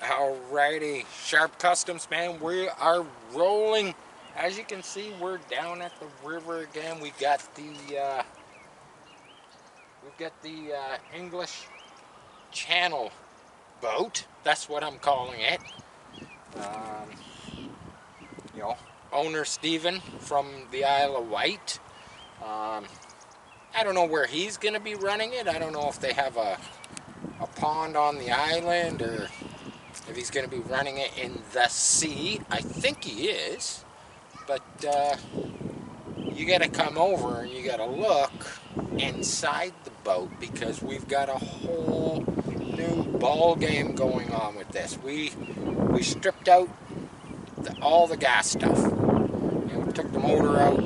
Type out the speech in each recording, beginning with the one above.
Alrighty, Sharp Customs, man, we are rolling. As you can see, we're down at the river again. We've got the English Channel boat. That's what I'm calling it. Um, you know, owner Stephen from the Isle of Wight. I don't know where he's going to be running it. I don't know if they have a pond on the island or if he's going to be running it in the sea. I think he is, but you got to come over and you got to look inside the boat because we've got a whole new ball game going on with this. We stripped out all the gas stuff. You know, took the motor out,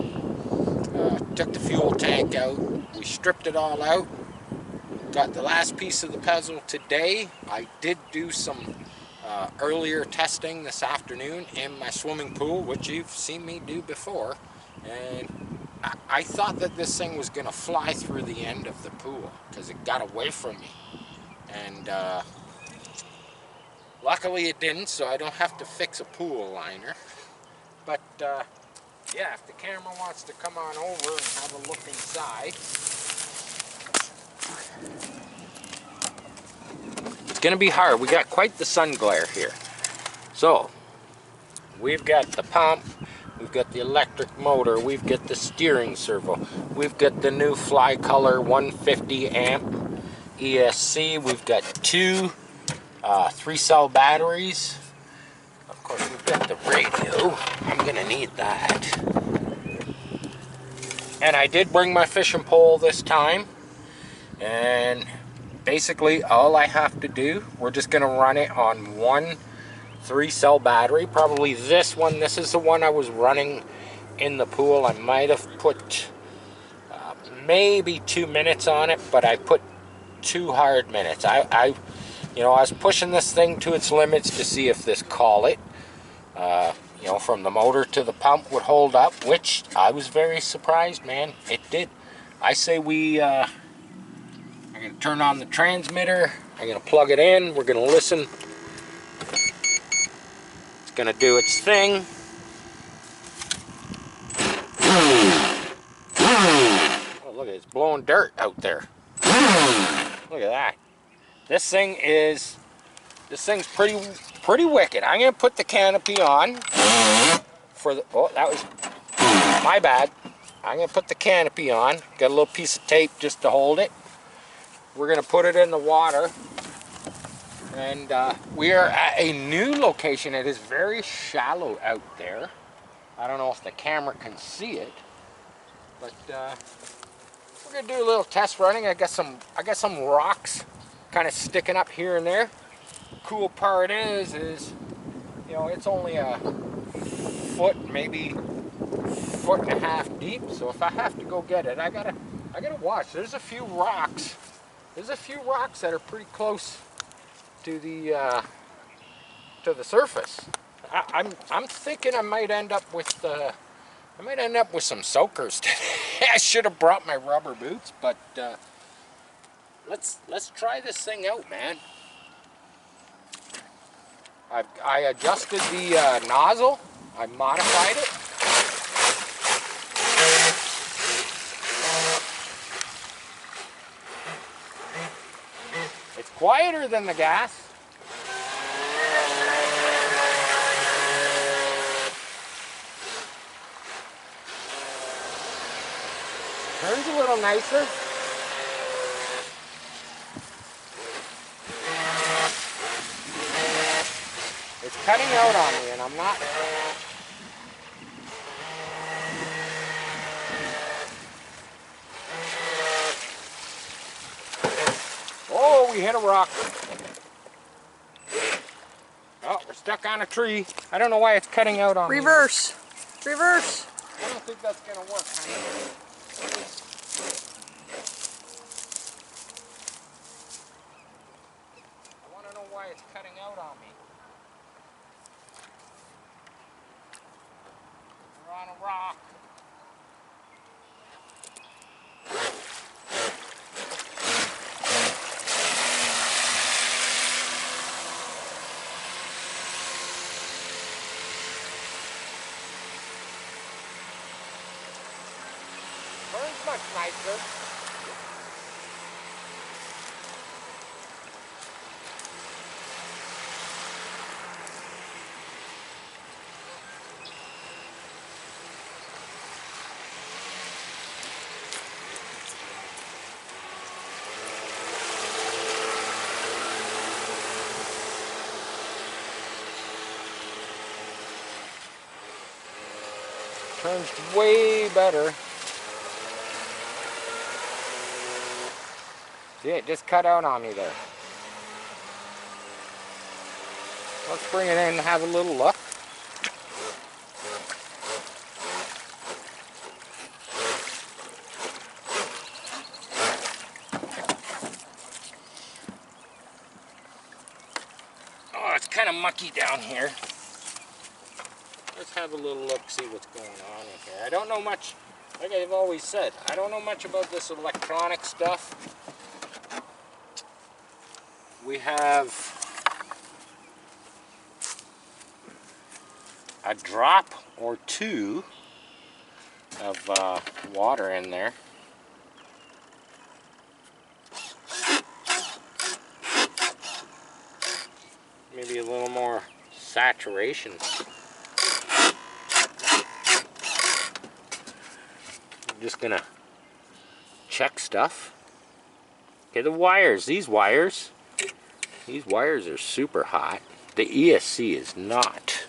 took the fuel tank out. We stripped it all out. Got the last piece of the puzzle today. I did do some earlier testing this afternoon in my swimming pool, which you've seen me do before, and I thought that this thing was going to fly through the end of the pool because it got away from me, and luckily it didn't, so I don't have to fix a pool liner. But yeah, if the camera wants to come on over and have a look inside, it's going to be hard. We got quite the sun glare here. So we've got the pump, we've got the electric motor, we've got the steering servo, we've got the new Fly Color 150 amp ESC, we've got two 3-cell batteries. Of course, we've got the radio. I'm gonna need that. And I did bring my fishing pole this time, and basically all I have to do, we're just gonna run it on one 3-cell battery, probably this one. This is the one I was running in the pool. I might have put maybe 2 minutes on it, but I put 2 hard minutes. I was pushing this thing to its limits to see if this collet, you know, from the motor to the pump would hold up, which I was very surprised, man. It did. I say I'm gonna turn on the transmitter. I'm gonna plug it in. We're gonna listen. It's gonna do its thing. Oh, look, it's blowing dirt out there. Look at that. This thing's pretty wicked. I'm gonna put the canopy on for the, oh, that was my bad. I'm gonna put the canopy on. Got a little piece of tape just to hold it. We're gonna put it in the water. And we are at a new location. It is very shallow out there. I don't know if the camera can see it, but we're gonna do a little test running. I got some rocks kind of sticking up here and there. Cool part is you know, it's only a foot, maybe 1.5 feet deep. So if I have to go get it, I gotta watch. There's a few rocks. There's a few rocks that are pretty close to the surface. I'm thinking I might end up with some soakers today. I should have brought my rubber boots, but let's try this thing out, man. I adjusted the nozzle. I modified it. It's quieter than the gas. Turns a little nicer. It's cutting out on me, and I'm not. Oh, we hit a rock. Oh, we're stuck on a tree. I don't know why it's cutting out on me. Reverse. Reverse. I don't think that's going to work, honey. I want to know why it's cutting out on me. We're on a rock. much nicer. Turns way better. See, it just cut out on me there. Let's bring it in and have a little look. Oh, it's kind of mucky down here. Let's have a little look, see what's going on in here. I don't know much, like I've always said, I don't know much about this electronic stuff. We have a drop or two of water in there. Maybe a little more saturation. I'm just gonna check stuff. Okay, the wires, these wires are super hot. The ESC is not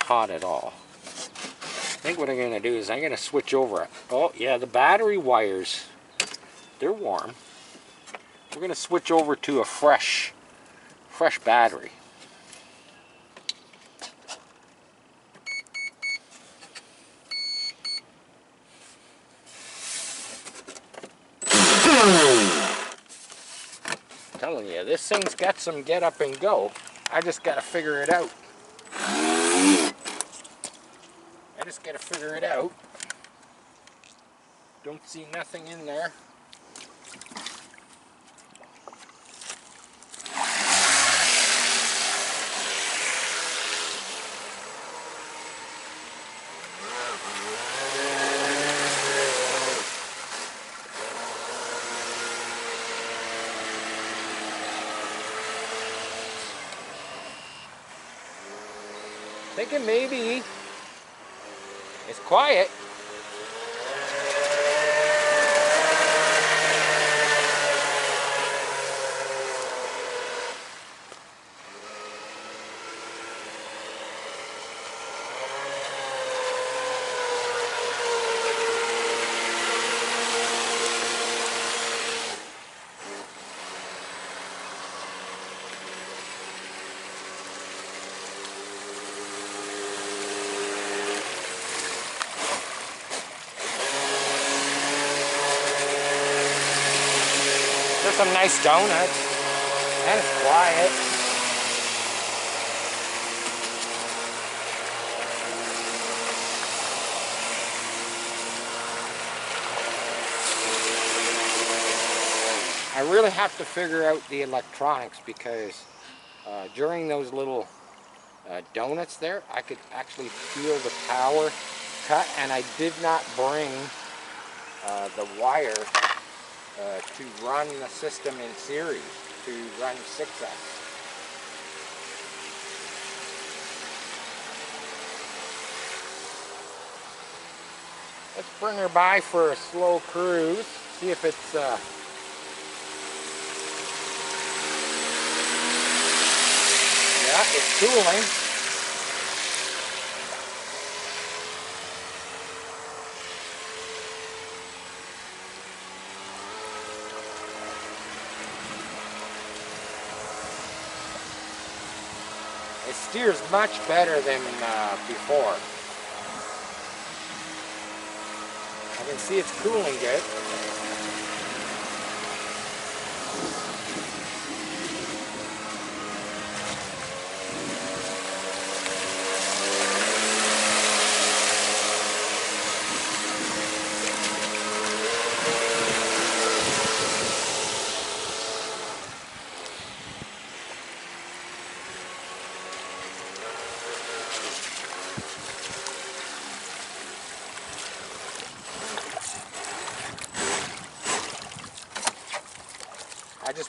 hot at all. I think what I'm gonna do is I'm gonna switch over. Oh yeah, the battery wires, they're warm. We're gonna switch over to a fresh battery. I'm telling you, this thing's got some get up and go. I just gotta figure it out. Don't see nothing in there. Thinking maybe it's quiet. There's some nice donuts, and it's quiet. I really have to figure out the electronics because during those little donuts there, I could actually feel the power cut, and I did not bring the wire to run the system in series, to run 6S. Let's bring her by for a slow cruise, see if it's yeah, it's cooling. It steers much better than before. I can see it's cooling good.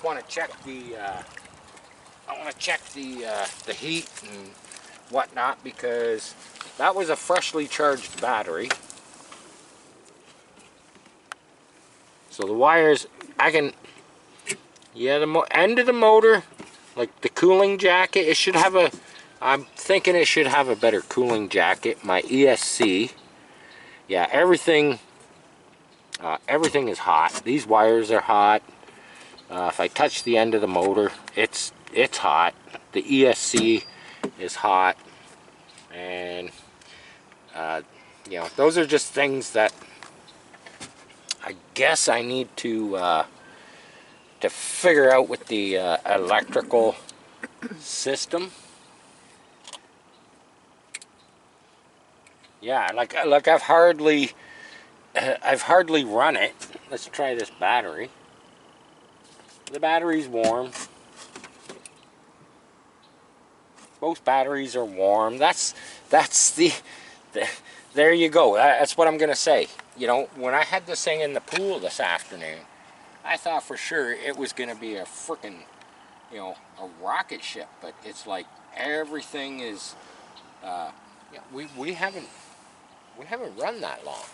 want to check the the heat and whatnot, because that was a freshly charged battery. So the wires, yeah, the end of the motor, like the cooling jacket, it should have a, I'm thinking it should have a better cooling jacket. My ESC, yeah, everything is hot. These wires are hot. If I touch the end of the motor, it's hot. The ESC is hot, and you know, those are just things that I guess I need to figure out with the electrical system. Yeah, like I've hardly run it. Let's try this battery. The battery's warm. Most batteries are warm. That's the there you go. That's what I'm gonna say. You know, when I had this thing in the pool this afternoon, I thought for sure it was gonna be a frickin', you know, a rocket ship. But it's like everything is. Yeah, we haven't run that long,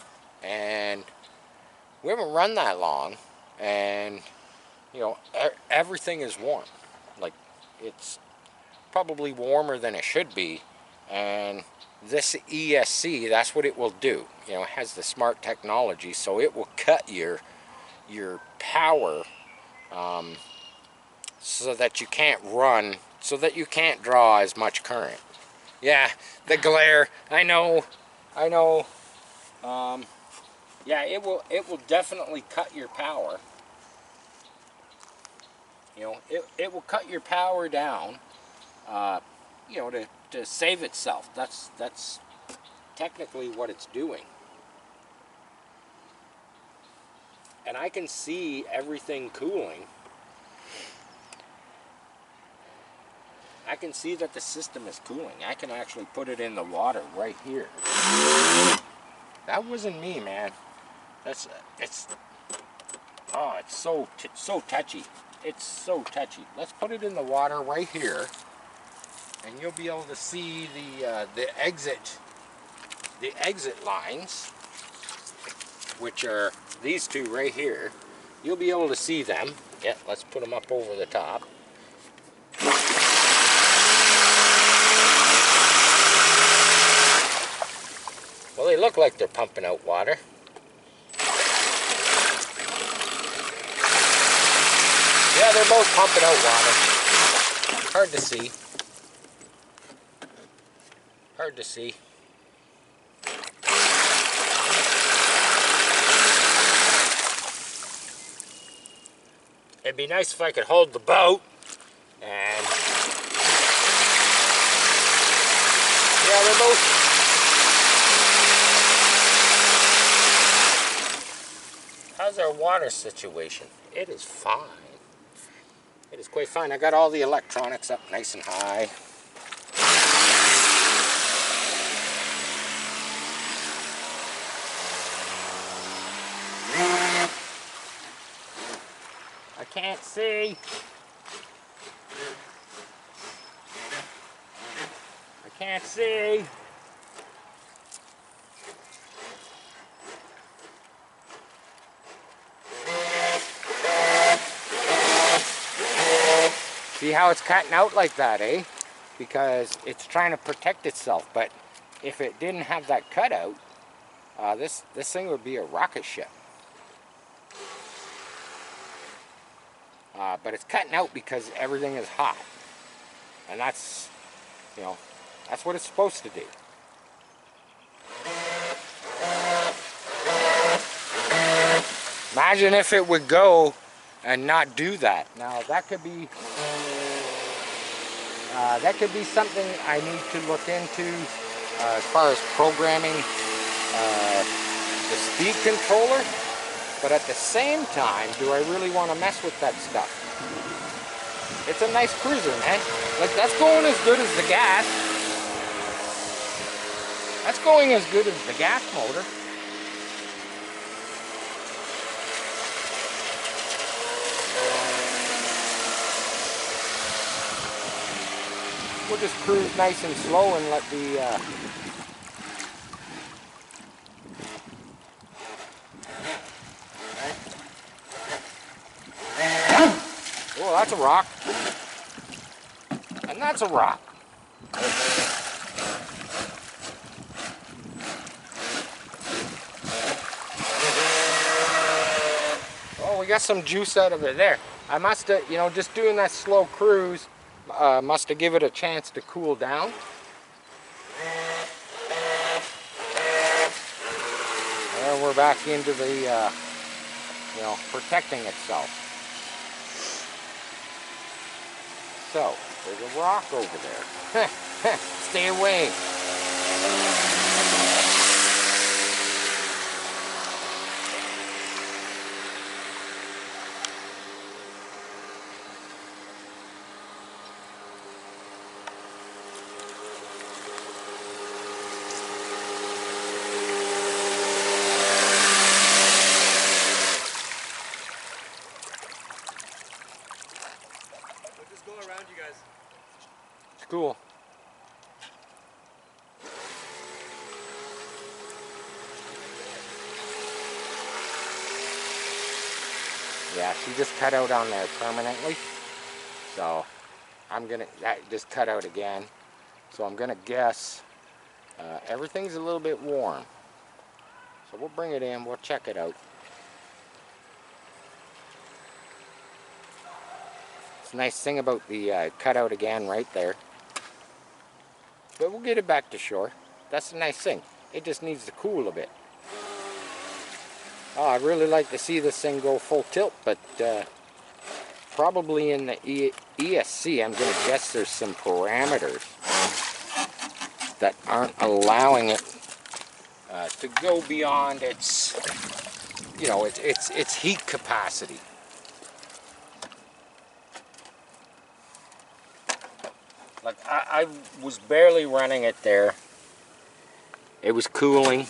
and you know, everything is warm. Like, it's probably warmer than it should be, and this ESC, that's what it will do. You know, it has the smart technology, so it will cut your power, so that you can't run, so that you can't draw as much current. Yeah, the glare, I know. Yeah, it will definitely cut your power. You know, it will cut your power down, you know, to save itself. That's technically what it's doing. And I can see everything cooling. I can see that the system is cooling. I can actually put it in the water right here. That wasn't me, man. It's so touchy. It's so touchy. Let's put it in the water right here, and you'll be able to see the exit lines, which are these two right here. You'll be able to see them. Yeah, let's put them up over the top. Well, they look like they're pumping out water. Yeah, they're both pumping out water. Hard to see. Hard to see. It'd be nice if I could hold the boat, and yeah, they're both. How's our water situation? It is fine. It is quite fine. I got all the electronics up nice and high. I can't see. I can't see. See how it's cutting out like that, eh? Because it's trying to protect itself. But if it didn't have that cutout, this thing would be a rocket ship. But it's cutting out because everything is hot. And that's, you know, that's what it's supposed to do. Imagine if it would go and not do that. Now that could be something I need to look into as far as programming the speed controller. But at the same time, do I really want to mess with that stuff? It's a nice cruiser, man. Like, that's going as good as the gas. That's going as good as the gas motor. we'll just cruise nice and slow and let the oh, that's a rock. And that's a rock. Oh, we got some juice out of it there. I must have, you know, just doing that slow cruise must have given it a chance to cool down. And we're back into the, you know, protecting itself. So, there's a rock over there. Stay away. Go around you guys. It's cool. Yeah, she just cut out on there permanently. So I'm gonna, that just cut out again. So I'm gonna guess everything's a little bit warm. So we'll bring it in, we'll check it out. It's a nice thing about the cutout again right there. But we'll get it back to shore. That's a nice thing. It just needs to cool a bit. Oh, I'd really like to see this thing go full tilt, but probably in the ESC, I'm going to guess there's some parameters that aren't allowing it to go beyond its, you know, its heat capacity. Like I was barely running it there. It was cooling.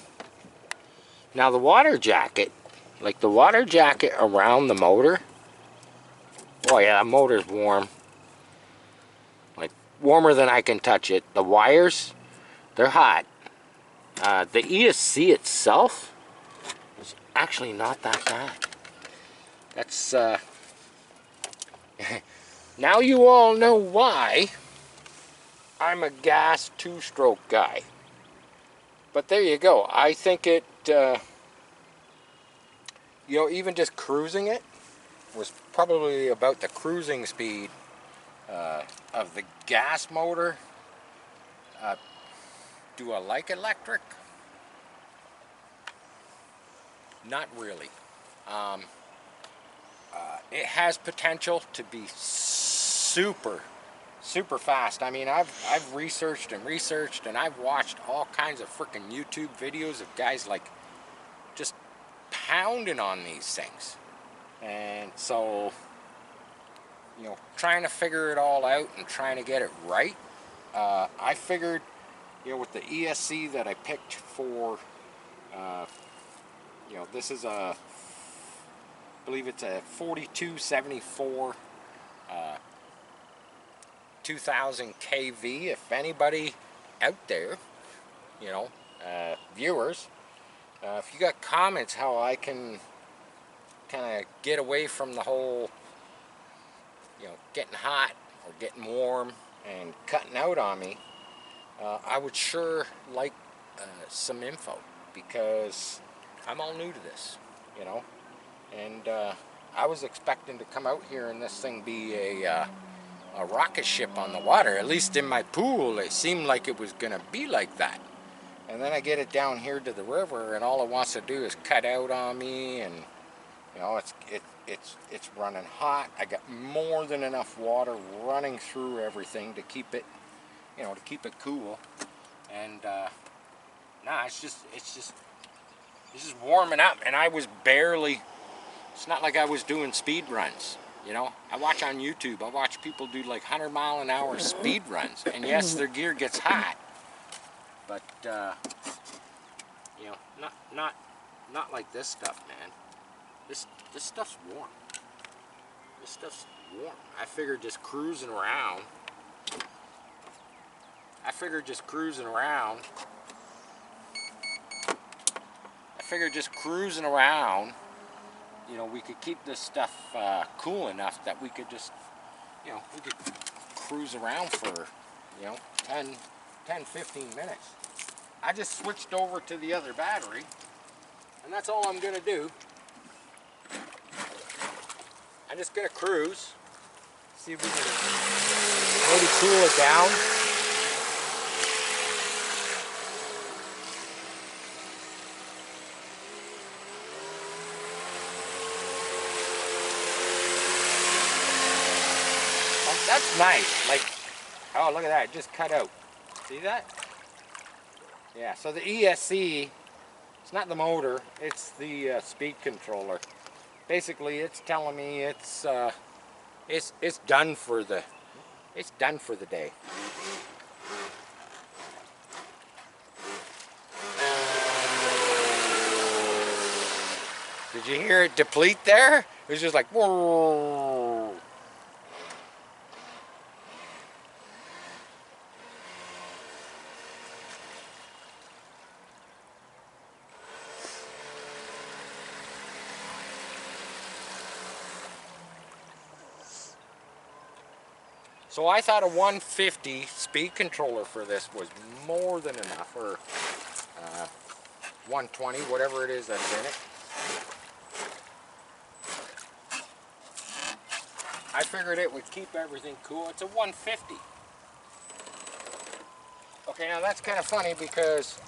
Now the water jacket, like the water jacket around the motor, oh yeah, that motor's warm. Like warmer than I can touch it. The wires, they're hot. The ESC itself is actually not that bad. That's, now you all know why I'm a gas two-stroke guy. But there you go. I think it, you know, even just cruising it was probably about the cruising speed of the gas motor. Do I like electric? Not really. It has potential to be super fast. I mean, I've researched and I've watched all kinds of freaking YouTube videos of guys like just pounding on these things. And so, you know, trying to figure it all out and trying to get it right. I figured, you know, with the ESC that I picked for, you know, this is a, I believe it's a 4274 2000 kV. If anybody out there, you know, viewers, if you got comments how I can kind of get away from the whole, you know, getting hot or getting warm and cutting out on me, I would sure like some info, because I'm all new to this, you know, and I was expecting to come out here and this thing be a rocket ship on the water. At least in my pool, it seemed like it was gonna be like that. And then I get it down here to the river, and all it wants to do is cut out on me, and you know, it's running hot. I got more than enough water running through everything to keep it, you know, to keep it cool. And nah, it's just warming up, and I was barely. It's not like I was doing speed runs. You know, I watch on YouTube. I watch people do like 100-mile-an-hour speed runs, and yes, their gear gets hot, but you know, not like this stuff, man. This stuff's warm. This stuff's warm. I figured just cruising around, I figured just cruising around. You know, we could keep this stuff cool enough that we could just, you know, we could cruise around for, you know, 10-15 minutes. I just switched over to the other battery, and that's all I'm gonna do. I'm just gonna cruise, see if we can maybe cool it down. That's nice. Like, oh, look at that. It just cut out. See that? Yeah, so the ESC, it's not the motor, it's the speed controller. Basically, it's telling me it's done for the day. Did you hear it deplete there? It was just like, whoa. So I thought a 150 speed controller for this was more than enough, or 120, whatever it is that's in it. I figured it would keep everything cool. It's a 150. Okay, now that's kind of funny because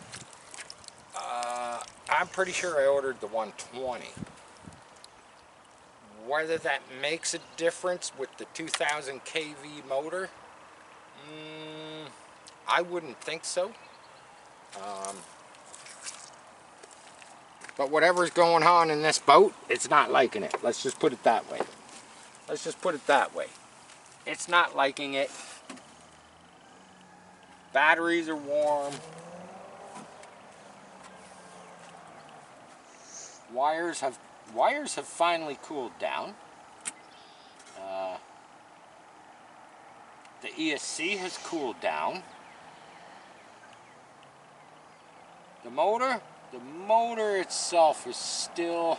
I'm pretty sure I ordered the 120. Whether that makes a difference with the 2000 kV motor, I wouldn't think so. But whatever's going on in this boat, it's not liking it. Let's just put it that way. Let's just put it that way. It's not liking it. Batteries are warm. Wires have finally cooled down. The ESC has cooled down. The motor itself is still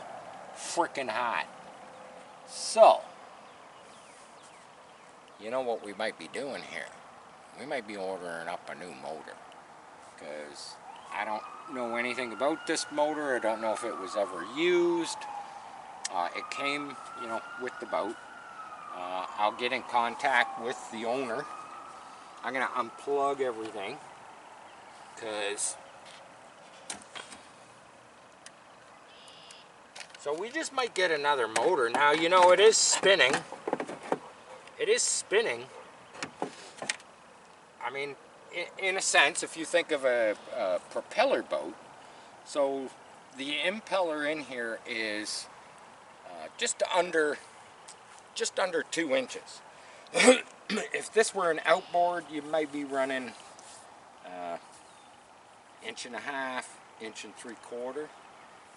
freaking hot. So, you know what we might be doing here? We might be ordering up a new motor, because I don't know anything about this motor. I don't know if it was ever used. It came, you know, with the boat. I'll get in contact with the owner. I'm gonna unplug everything, because so we just might get another motor. Now, you know, it is spinning. It is spinning. I mean, in a sense, if you think of a propeller boat, so the impeller in here is just under 2 inches. If this were an outboard, you might be running 1.5 inches, 1.75 inches.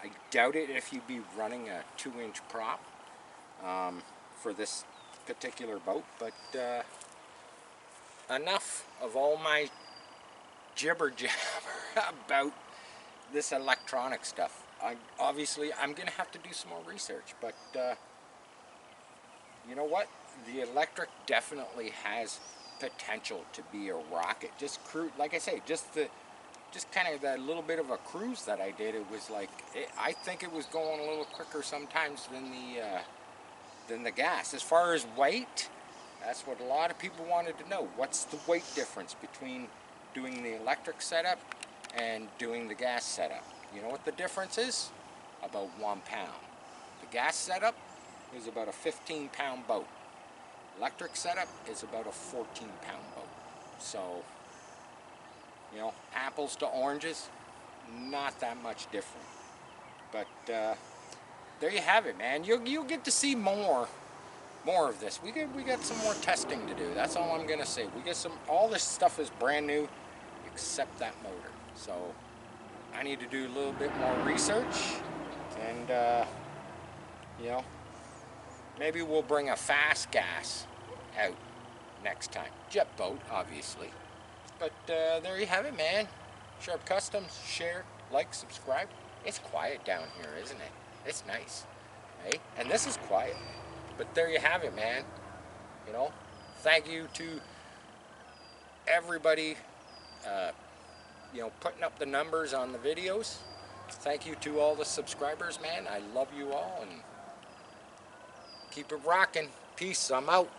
I doubt it if you'd be running a 2-inch prop for this particular boat, but enough of all my jibber jabber about this electronic stuff. Obviously, I'm gonna have to do some more research, but you know what? The electric definitely has potential to be a rocket. Just like I say, just kind of that little bit of a cruise that I did. It was like, I think it was going a little quicker sometimes than the gas. As far as weight, that's what a lot of people wanted to know. What's the weight difference between doing the electric setup and doing the gas setup? You know what the difference is? About 1 pound. The gas setup is about a 15-pound boat. Electric setup is about a 14-pound boat. So, you know, apples to oranges, not that much different. But there you have it, man. You'll get to see more of this. We got some more testing to do. That's all I'm gonna say. All this stuff is brand new, except that motor. So I need to do a little bit more research, and you know, maybe we'll bring a fast gas out next time. Jet boat, obviously. But there you have it, man. Sharp Customs, share, like, subscribe. It's quiet down here, isn't it? It's nice, hey? And this is quiet. But there you have it, man. You know, thank you to everybody, you know, putting up the numbers on the videos. Thank you to all the subscribers, man. I love you all, and keep it rocking. Peace. I'm out.